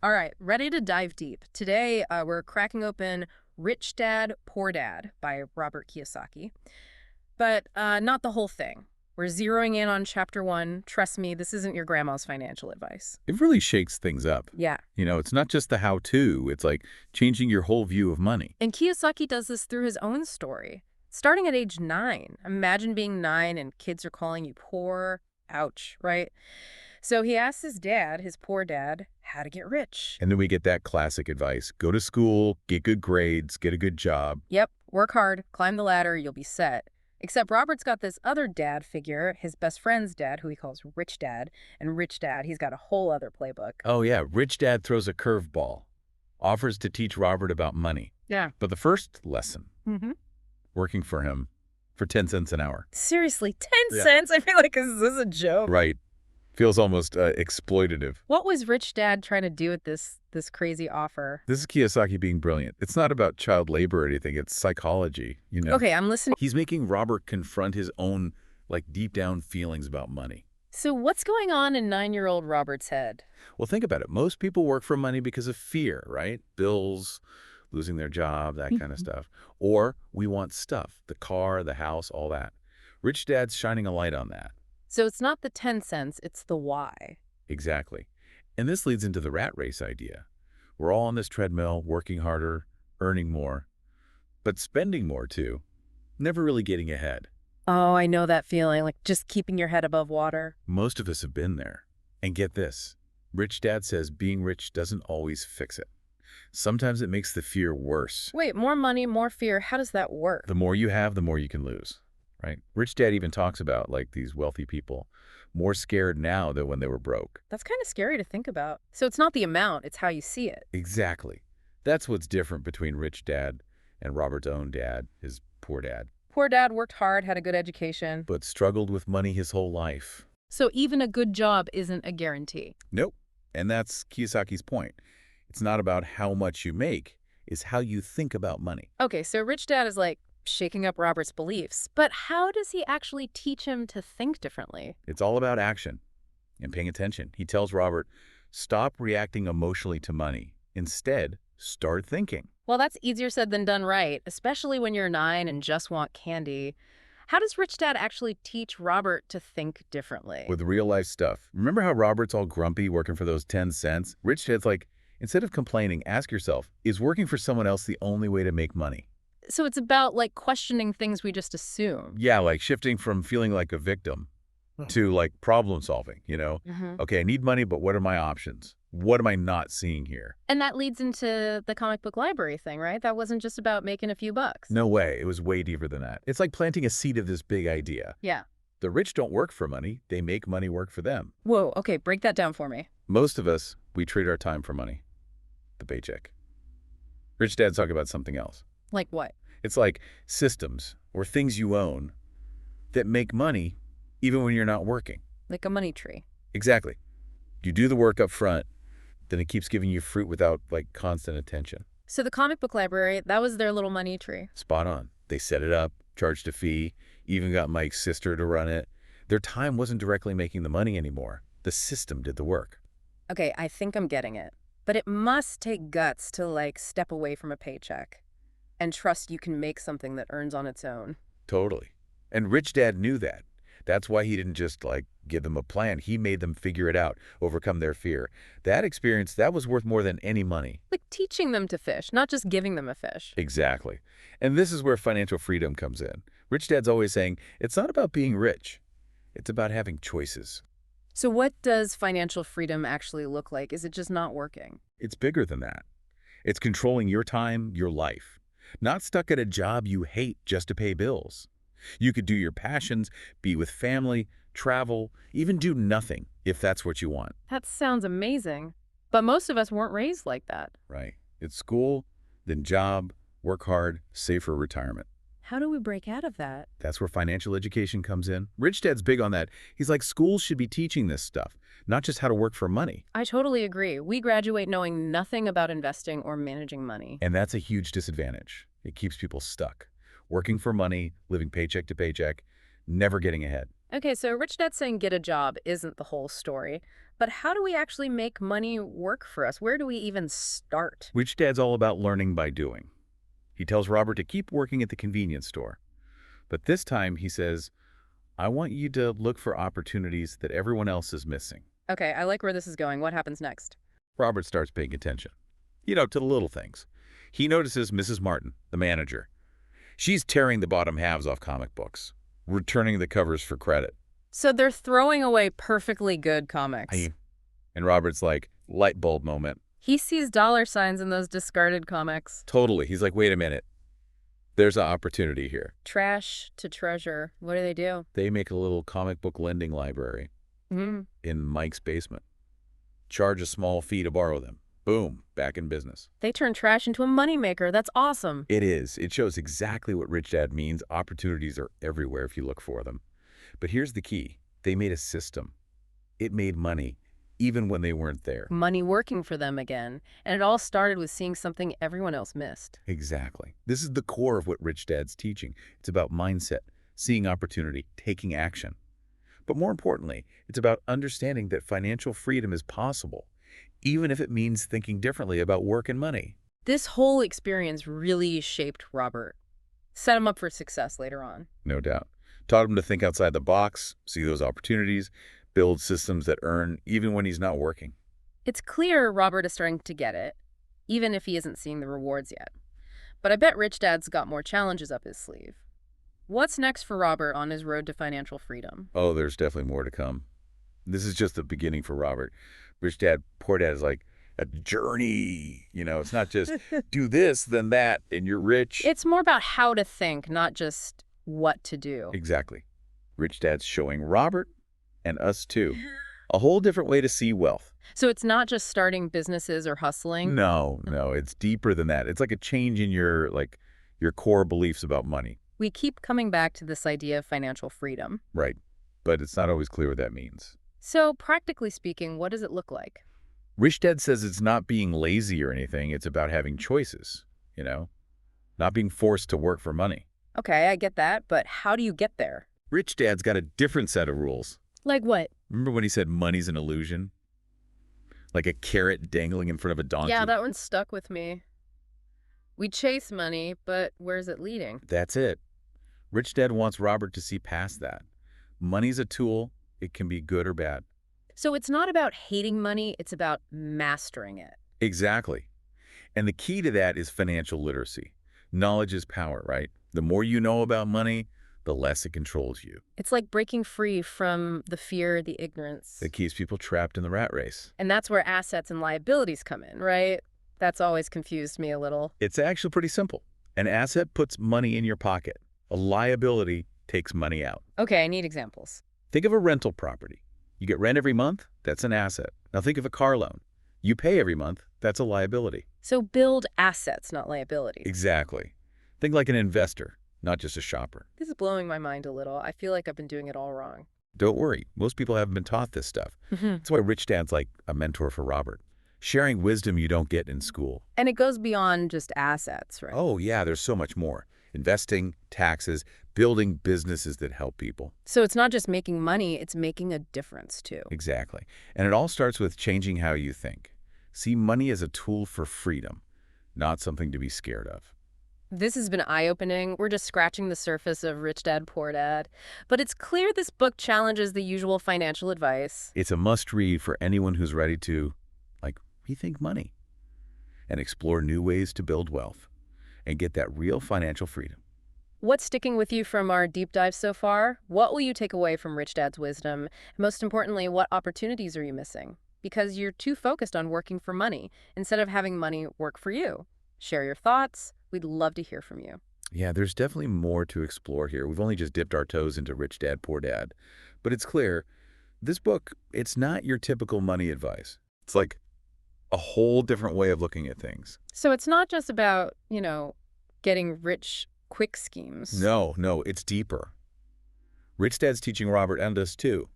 All right, ready to dive deep. Today, we're cracking open Rich Dad, Poor Dad by Robert Kiyosaki, but not the whole thing. We're zeroing in on chapter one. Trust me, this isn't your grandma's financial advice. It really shakes things up. Yeah. It's not just the how-to, it's like changing your whole view of money. And Kiyosaki does this through his own story. Starting at age 9. Imagine being 9 and kids are calling you poor. Ouch, right? So he asks his dad, his poor dad, how to get rich. And then we get that classic advice. Go to school, get good grades, get a good job. Yep, work hard, climb the ladder, you'll be set. Except Robert's got this other dad figure, his best friend's dad, who he calls Rich Dad. And Rich Dad, he's got a whole other playbook. Oh yeah, Rich Dad throws a curveball. Offers to teach Robert about money. Yeah. But the first lesson, Mm-hmm. working for him for 10 cents an hour. Seriously, 10 Yeah. cents? I feel like is this a joke? Right. Feels almost exploitative. What was Rich Dad trying to do with this crazy offer? This is Kiyosaki being brilliant. It's not about child labor or anything. It's psychology. Okay, I'm listening. He's making Robert confront his own, deep down feelings about money. So what's going on in 9-year-old Robert's head? Well, think about it. Most people work for money because of fear, right? Bills, losing their job, that kind of stuff. Or we want stuff, the car, the house, all that. Rich Dad's shining a light on that. So it's not the 10 cents, it's the why. Exactly. And this leads into the rat race idea. We're all on this treadmill, working harder, earning more, but spending more too, never really getting ahead. Oh, I know that feeling, like just keeping your head above water. Most of us have been there. And get this, Rich Dad says being rich doesn't always fix it. Sometimes it makes the fear worse. Wait, more money, more fear. How does that work? The more you have, the more you can lose, right? Rich Dad even talks about, these wealthy people, more scared now than when they were broke. That's kind of scary to think about. So it's not the amount, it's how you see it. Exactly. That's what's different between Rich Dad and Robert's own dad, his poor dad, Poor dad worked hard, had a good education. but struggled with money his whole life. So even a good job isn't a guarantee. Nope. And that's Kiyosaki's point. It's not about how much you make, it's how you think about money. Okay, so Rich Dad is like shaking up Robert's beliefs. But how does he actually teach him to think differently? It's all about action and paying attention. He tells Robert, stop reacting emotionally to money. Instead, start thinking. Well, that's easier said than done, right? Especially when you're 9 and just want candy. How does Rich Dad actually teach Robert to think differently? With real life stuff. Remember how Robert's all grumpy working for those 10 cents? Rich Dad's like, instead of complaining, ask yourself, is working for someone else the only way to make money? So it's about like questioning things we just assume. Yeah, like shifting from feeling like a victim to problem solving. Okay, I need money, but what are my options? What am I not seeing here? And that leads into the comic book library thing, right? That wasn't just about making a few bucks. No way. It was way deeper than that. It's like planting a seed of this big idea. Yeah. The rich don't work for money. They make money work for them. Whoa, okay, break that down for me. Most of us, we trade our time for money. The paycheck. Rich Dad's talking about something else. Like what? It's like systems or things you own that make money even when you're not working. Like a money tree. Exactly. You do the work up front, then it keeps giving you fruit without constant attention. So the comic book library, that was their little money tree. Spot on. They set it up, charged a fee, even got Mike's sister to run it. Their time wasn't directly making the money anymore. The system did the work. Okay, I think I'm getting it. But it must take guts to step away from a paycheck and trust you can make something that earns on its own. Totally. And Rich Dad knew that. That's why he didn't just give them a plan. He made them figure it out, overcome their fear. That experience, that was worth more than any money. Like teaching them to fish, not just giving them a fish. Exactly. And this is where financial freedom comes in. Rich Dad's always saying, it's not about being rich. It's about having choices. So what does financial freedom actually look like? Is it just not working? It's bigger than that. It's controlling your time, your life. Not stuck at a job you hate just to pay bills. You could do your passions, be with family, travel, even do nothing if that's what you want. That sounds amazing. But most of us weren't raised like that. Right. It's school, then job, work hard, save for retirement. How do we break out of that? That's where financial education comes in. Rich Dad's big on that. He's like, schools should be teaching this stuff, not just how to work for money. I totally agree. We graduate knowing nothing about investing or managing money. And that's a huge disadvantage. It keeps people stuck, working for money, living paycheck to paycheck, never getting ahead. Okay, so Rich Dad saying get a job isn't the whole story. But how do we actually make money work for us? Where do we even start? Rich Dad's all about learning by doing. He tells Robert to keep working at the convenience store. But this time he says, I want you to look for opportunities that everyone else is missing. Okay, I like where this is going. What happens next? Robert starts paying attention. To the little things. He notices Mrs. Martin, the manager. She's tearing the bottom halves off comic books, returning the covers for credit. So they're throwing away perfectly good comics. And Robert's like, light bulb moment. He sees dollar signs in those discarded comics. Totally. He's like, wait a minute. There's an opportunity here. Trash to treasure. What do? They make a little comic book lending library in Mike's basement. Charge a small fee to borrow them. Boom, back in business. They turn trash into a moneymaker. That's awesome. It is. It shows exactly what Rich Dad means. Opportunities are everywhere if you look for them. But here's the key. They made a system. It made money, even when they weren't there. Money working for them again. And it all started with seeing something everyone else missed. Exactly. This is the core of what Rich Dad's teaching. It's about mindset, seeing opportunity, taking action. But more importantly, it's about understanding that financial freedom is possible, even if it means thinking differently about work and money. This whole experience really shaped Robert. Set him up for success later on. No doubt. Taught him to think outside the box, see those opportunities, build systems that earn even when he's not working. It's clear Robert is starting to get it, even if he isn't seeing the rewards yet. But I bet Rich Dad's got more challenges up his sleeve. What's next for Robert on his road to financial freedom? Oh, there's definitely more to come. This is just the beginning for Robert. Rich Dad, Poor Dad is like a journey. It's not just do this, then that, and you're rich. It's more about how to think, not just what to do. Exactly. Rich Dad's showing Robert, and us too, a whole different way to see wealth. So it's not just starting businesses or hustling? No, it's deeper than that. It's like a change in your core beliefs about money. We keep coming back to this idea of financial freedom. Right. But it's not always clear what that means. So practically speaking, what does it look like? Rich Dad says it's not being lazy or anything. It's about having choices, not being forced to work for money. Okay, I get that, but how do you get there? Rich Dad's got a different set of rules. Like what? Remember when he said money's an illusion? Like a carrot dangling in front of a donkey? Yeah, that one stuck with me. We chase money, but where's it leading? That's it. Rich Dad wants Robert to see past that. Money's a tool. It can be good or bad. So it's not about hating money, it's about mastering it. Exactly. And the key to that is financial literacy. Knowledge is power, right? The more you know about money, the less it controls you. It's like breaking free from the fear, the ignorance. It keeps people trapped in the rat race. And that's where assets and liabilities come in, right? That's always confused me a little. It's actually pretty simple. An asset puts money in your pocket. A liability takes money out. Okay, I need examples. Think of a rental property. You get rent every month, that's an asset. Now think of a car loan. You pay every month, that's a liability. So build assets, not liabilities. Exactly. Think like an investor, not just a shopper. This is blowing my mind a little. I feel like I've been doing it all wrong. Don't worry, most people haven't been taught this stuff. That's why Rich Dad's like a mentor for Robert. Sharing wisdom you don't get in school. And it goes beyond just assets, right? Oh yeah, there's so much more. Investing, taxes, building businesses that help people. So it's not just making money, it's making a difference too. Exactly. And it all starts with changing how you think. See money as a tool for freedom, not something to be scared of. This has been eye-opening. We're just scratching the surface of Rich Dad, Poor Dad. But it's clear this book challenges the usual financial advice. It's a must-read for anyone who's ready to, rethink money and explore new ways to build wealth and get that real financial freedom. What's sticking with you from our deep dive so far? What will you take away from Rich Dad's wisdom? And most importantly, what opportunities are you missing? Because you're too focused on working for money instead of having money work for you. Share your thoughts. We'd love to hear from you. Yeah, there's definitely more to explore here. We've only just dipped our toes into Rich Dad, Poor Dad. But it's clear, this book, it's not your typical money advice. It's like a whole different way of looking at things. So it's not just about, getting rich quick schemes. No, it's deeper. Rich Dad's teaching Robert and us too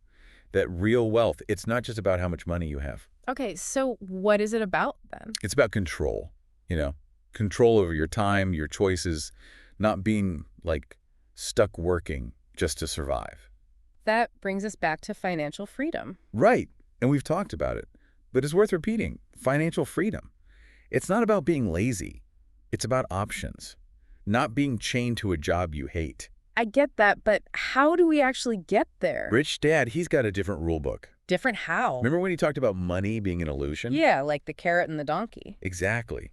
that real wealth, it's not just about how much money you have. Okay, so what is it about then? It's about control, control over your time, your choices, not being stuck working just to survive. That brings us back to financial freedom. Right, and we've talked about it. But it's worth repeating, financial freedom. It's not about being lazy. It's about options, not being chained to a job you hate. I get that, but how do we actually get there? Rich Dad, he's got a different rule book. Different how? Remember when he talked about money being an illusion? Yeah, like the carrot and the donkey. Exactly.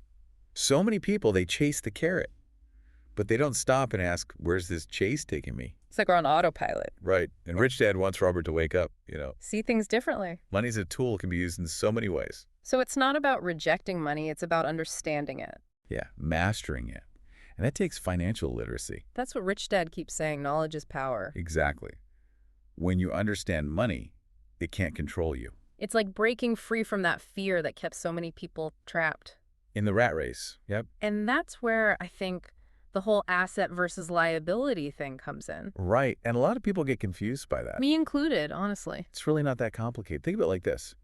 So many people, they chase the carrot, but they don't stop and ask, where's this chase taking me? It's like we're on autopilot. Right. And Rich Dad wants Robert to wake up, See things differently. Money's a tool, can be used in so many ways. So it's not about rejecting money, it's about understanding it. Yeah, mastering it. And that takes financial literacy. That's what Rich Dad keeps saying, knowledge is power. Exactly. When you understand money, it can't control you. It's like breaking free from that fear that kept so many people trapped. In the rat race, yep. And that's where I think the whole asset versus liability thing comes in. Right, and a lot of people get confused by that. Me included, honestly. It's really not that complicated. Think of it like this.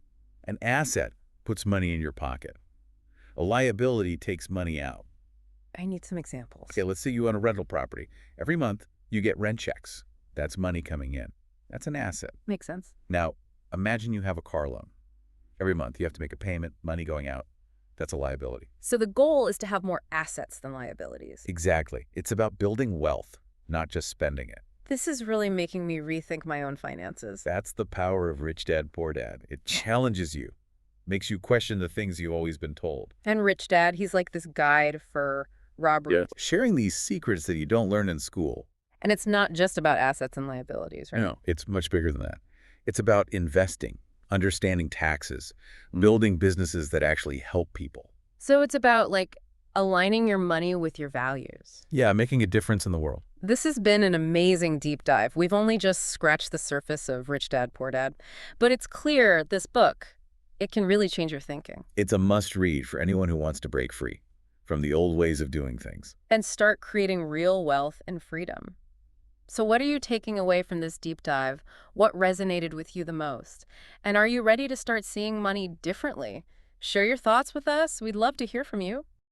An asset puts money in your pocket. A liability takes money out. I need some examples. Okay, let's say you own a rental property. Every month, you get rent checks. That's money coming in. That's an asset. Makes sense. Now, imagine you have a car loan. Every month, you have to make a payment, money going out. That's a liability. So the goal is to have more assets than liabilities. Exactly. It's about building wealth, not just spending it. This is really making me rethink my own finances. That's the power of Rich Dad, Poor Dad. It challenges you, makes you question the things you've always been told. And Rich Dad, he's like this guide for Robert. Yeah. Sharing these secrets that you don't learn in school. And it's not just about assets and liabilities, right? No, it's much bigger than that. It's about investing, understanding taxes, building businesses that actually help people. So it's about like aligning your money with your values. Yeah, making a difference in the world. This has been an amazing deep dive. We've only just scratched the surface of Rich Dad, Poor Dad. But it's clear this book, it can really change your thinking. It's a must-read for anyone who wants to break free from the old ways of doing things. And start creating real wealth and freedom. So what are you taking away from this deep dive? What resonated with you the most? And are you ready to start seeing money differently? Share your thoughts with us. We'd love to hear from you.